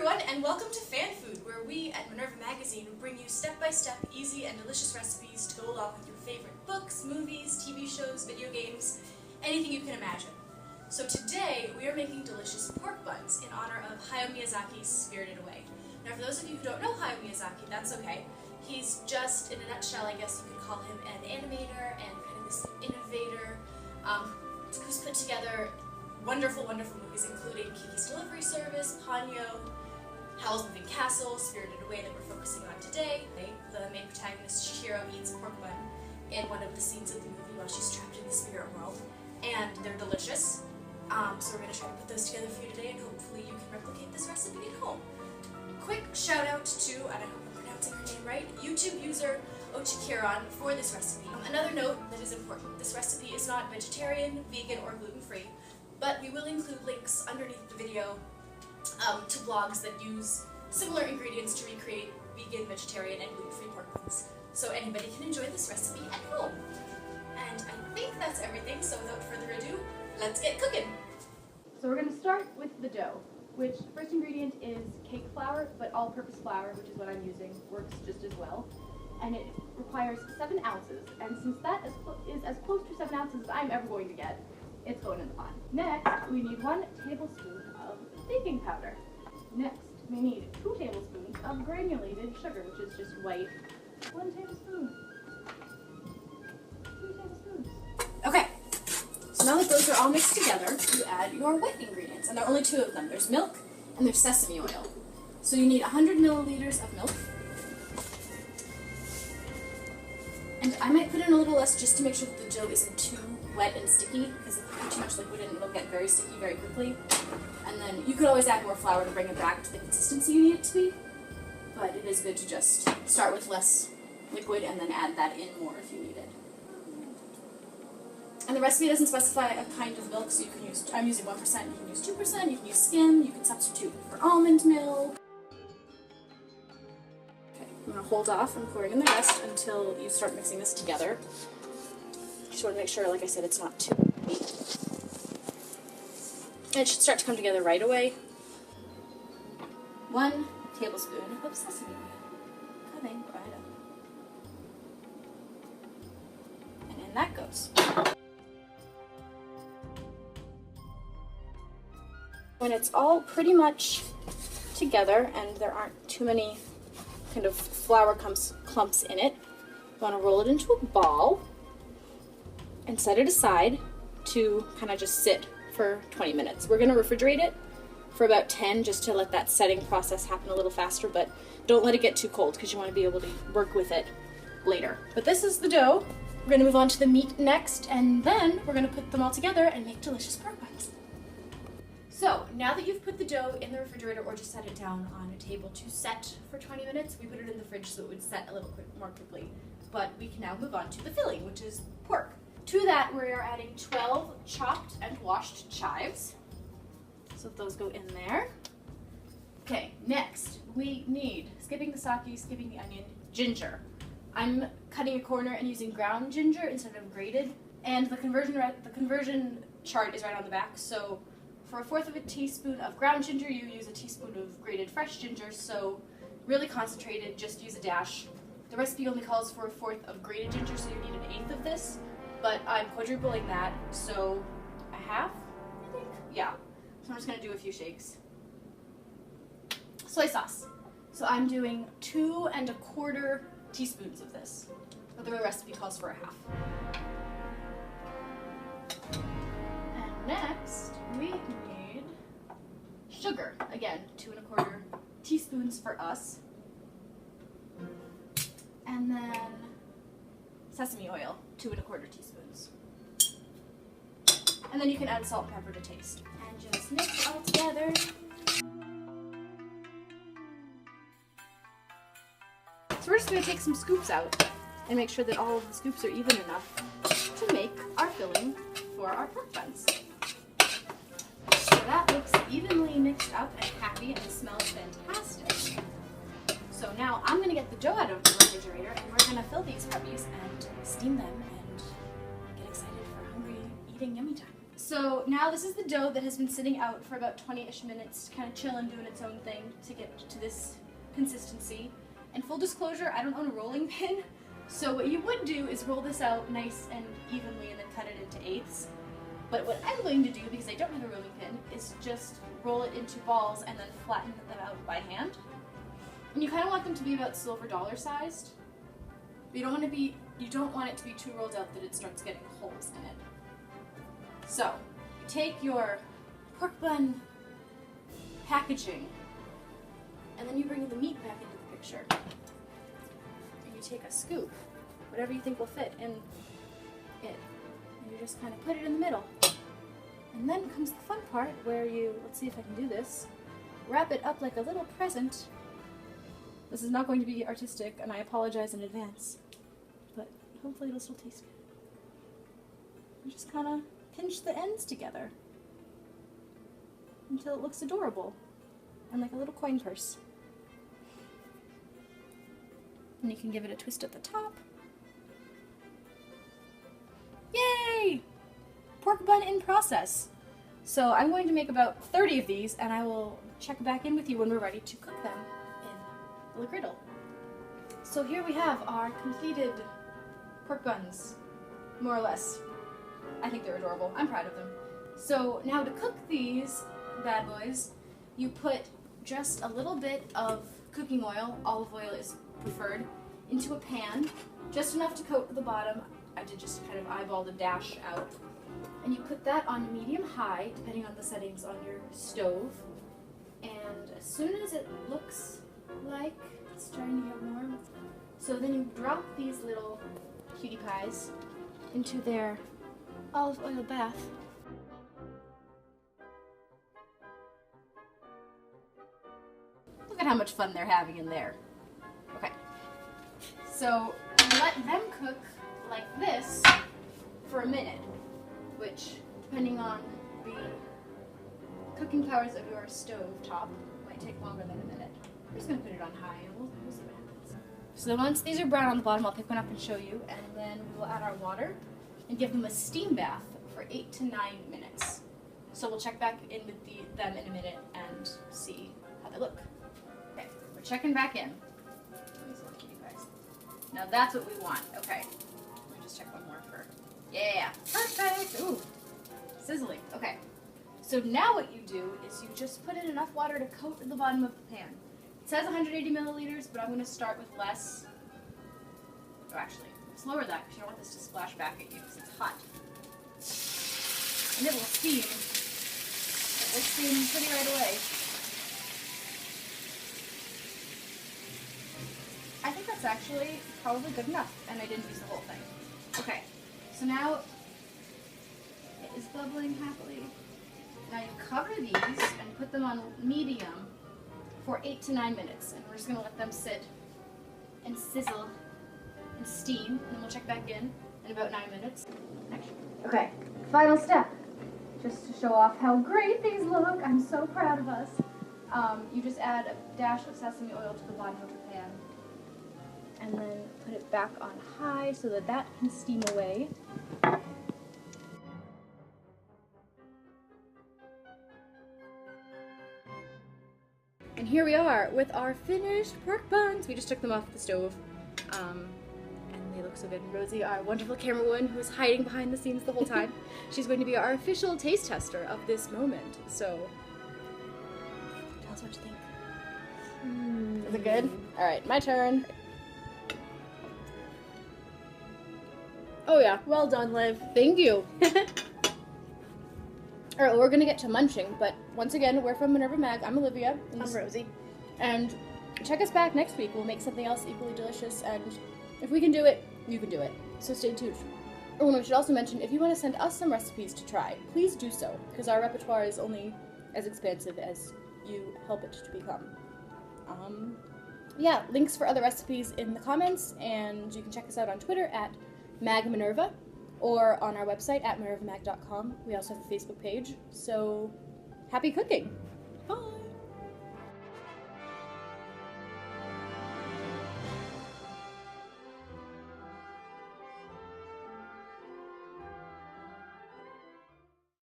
everyone, and welcome to Fan Food, where we at Minerva Magazine bring you step-by-step, easy and delicious recipes to go along with your favorite books, movies, TV shows, video games, anything you can imagine. So today, we are making delicious pork buns in honor of Hayao Miyazaki's Spirited Away. Now for those of you who don't know Hayao Miyazaki, that's okay. He's just, in a nutshell, I guess you could call him an animator and kind of this innovator who's put together wonderful, wonderful movies, including Kiki's Delivery Service, Ponyo, Howl's Moving Castle, Spirited Away that we're focusing on today. The main protagonist, Chihiro, eats a pork bun in one of the scenes of the movie while she's trapped in the spirit world, and they're delicious. So we're going to try to put those together for you today, and hopefully you can replicate this recipe at home. Quick shout out to, and I hope I'm pronouncing her name right, YouTube user Ochikiran for this recipe. Another note that is important, this recipe is not vegetarian, vegan, or gluten-free, but we will include links underneath the video to blogs that use similar ingredients to recreate vegan, vegetarian, and gluten-free pork buns. So anybody can enjoy this recipe at home. And I think that's everything, so without further ado, let's get cooking! So we're going to start with the dough, which first ingredient is cake flour, but all-purpose flour, which is what I'm using, works just as well. And it requires 7 ounces, and since that is as close to 7 ounces as I'm ever going to get, it's going in the pot. Next, we need 1 tablespoon of baking powder. Next, we need 2 tablespoons of granulated sugar, which is just white. 1 tablespoon. 2 tablespoons. Okay, so now that those are all mixed together, you add your wet ingredients, and there are only 2 of them. There's milk and there's sesame oil. So you need 100 milliliters of milk. And I might put in a little less just to make sure that the dough isn't too wet and sticky, because if you put too much liquid in, it'll get very sticky very quickly. And then you could always add more flour to bring it back to the consistency you need it to be, but it is good to just start with less liquid and then add that in more if you need it. And the recipe doesn't specify a kind of milk, so you can use, I'm using 1%, you can use 2%, you can use skim, you can substitute for almond milk. I'm going to hold off on pouring in the rest until you start mixing this together. Just want to make sure, like I said, it's not too heavy. And it should start to come together right away. 1 tablespoon of sesame oil. Coming right up. And in that goes. When it's all pretty much together and there aren't too many kind of flour clumps in it, you want to roll it into a ball and set it aside to kind of just sit for 20 minutes. We're going to refrigerate it for about 10 just to let that setting process happen a little faster, but don't let it get too cold because you want to be able to work with it later. But this is the dough. We're going to move on to the meat next, and then we're going to put them all together and make delicious pork buns. So, now that you've put the dough in the refrigerator or just set it down on a table to set for 20 minutes, we put it in the fridge so it would set a little more quickly. But we can now move on to the filling, which is pork. To that, we are adding 12 chopped and washed chives. So those go in there. Okay, next we need, skipping the sake, skipping the onion, ginger. I'm cutting a corner and using ground ginger instead of grated, and the conversion chart is right on the back, so for 1/4 of a teaspoon of ground ginger, you use a teaspoon of grated fresh ginger, so really concentrated, just use a dash. The recipe only calls for 1/4 of grated ginger, so you need 1/8 of this, but I'm quadrupling that, so 1/2, I think? Yeah. So I'm just going to do a few shakes. Soy sauce. So I'm doing 2 1/4 teaspoons of this, but the recipe calls for 1/2. And next, we need sugar. Again, 2 1/4 teaspoons for us. And then sesame oil, 2 1/4 teaspoons. And then you can add salt and pepper to taste. And just mix it all together. So we're just going to take some scoops out and make sure that all of the scoops are even enough to make our filling for our pork buns. So that looks evenly mixed up and happy and smells fantastic. So now I'm going to get the dough out of the refrigerator and we're going to fill these puppies and steam them and get excited for hungry eating yummy time. So now this is the dough that has been sitting out for about 20-ish minutes, kind of chilling, doing its own thing to get to this consistency. And full disclosure, I don't own a rolling pin, so what you would do is roll this out nice and evenly and then cut it into eighths. But what I'm going to do, because I don't have a rolling pin, is just roll it into balls and then flatten them out by hand. And you kind of want them to be about silver dollar sized. You don't want it to be too rolled out that it starts getting holes in it. So, you take your pork bun packaging, and then you bring the meat back into the picture. And you take a scoop, whatever you think will fit in it, and you just kind of put it in the middle. And then comes the fun part where you, let's see if I can do this, wrap it up like a little present. This is not going to be artistic, and I apologize in advance, but hopefully it'll still taste good. You just kind of pinch the ends together until it looks adorable and like a little coin purse. And you can give it a twist at the top. Yay! Pork bun in process. So I'm going to make about 30 of these, and I will check back in with you when we're ready to cook them in the griddle. So here we have our completed pork buns, more or less. I think they're adorable. I'm proud of them. So now to cook these bad boys, you put just a little bit of cooking oil, olive oil is preferred, into a pan, just enough to coat the bottom. I did just kind of eyeball the dash out. And you put that on medium-high, depending on the settings on your stove. And as soon as it looks like it's starting to get warm, so then you drop these little cutie pies into their olive oil bath. Look at how much fun they're having in there. Okay, so you let them cook like this for a minute, which, depending on the cooking powers of your stove top, might take longer than a minute. I'm just going to put it on high and we'll see what happens. So once these are brown on the bottom, I'll pick one up and show you, and then we will add our water and give them a steam bath for 8 to 9 minutes. So we'll check back in with them in a minute and see how they look. Okay, we're checking back in. Now that's what we want. Okay, let me just check one more for. Yeah, perfect. Ooh, sizzling. Okay, so now what you do is you just put in enough water to coat the bottom of the pan. It says 180 milliliters, but I'm going to start with less. Oh, actually, let's lower that because you don't want this to splash back at you because it's hot. And it will steam. It will steam pretty right away. I think that's actually probably good enough, and I didn't use the whole thing. Okay, so now it is bubbling happily. Now you cover these and put them on medium for 8 to 9 minutes, and we're just going to let them sit and sizzle and steam, and then we'll check back in about 9 minutes. Okay, final step, just to show off how great these look. I'm so proud of us. You just add a dash of sesame oil to the bottom of the pan, and then put it back on high so that that can steam away. And here we are with our finished pork buns. We just took them off the stove, and they look so good. And Rosie, our wonderful camerawoman who was hiding behind the scenes the whole time, she's going to be our official taste tester of this moment. So, tell us what you think. Is it good? All right, my turn. Oh yeah, Well done, Liv. thank you. All right, well, we're gonna get to munching, but once again, we're from Minerva Mag. I'm Olivia. I'm Rosie. And check us back next week. We'll make something else equally delicious, and if we can do it, you can do it. So stay tuned. Oh, and we should also mention, if you want to send us some recipes to try, please do so, because our repertoire is only as expansive as you help it to become. Yeah, links for other recipes in the comments, and you can check us out on Twitter at MagMinerva, or on our website at minervamag.com. We also have a Facebook page, so happy cooking! Bye!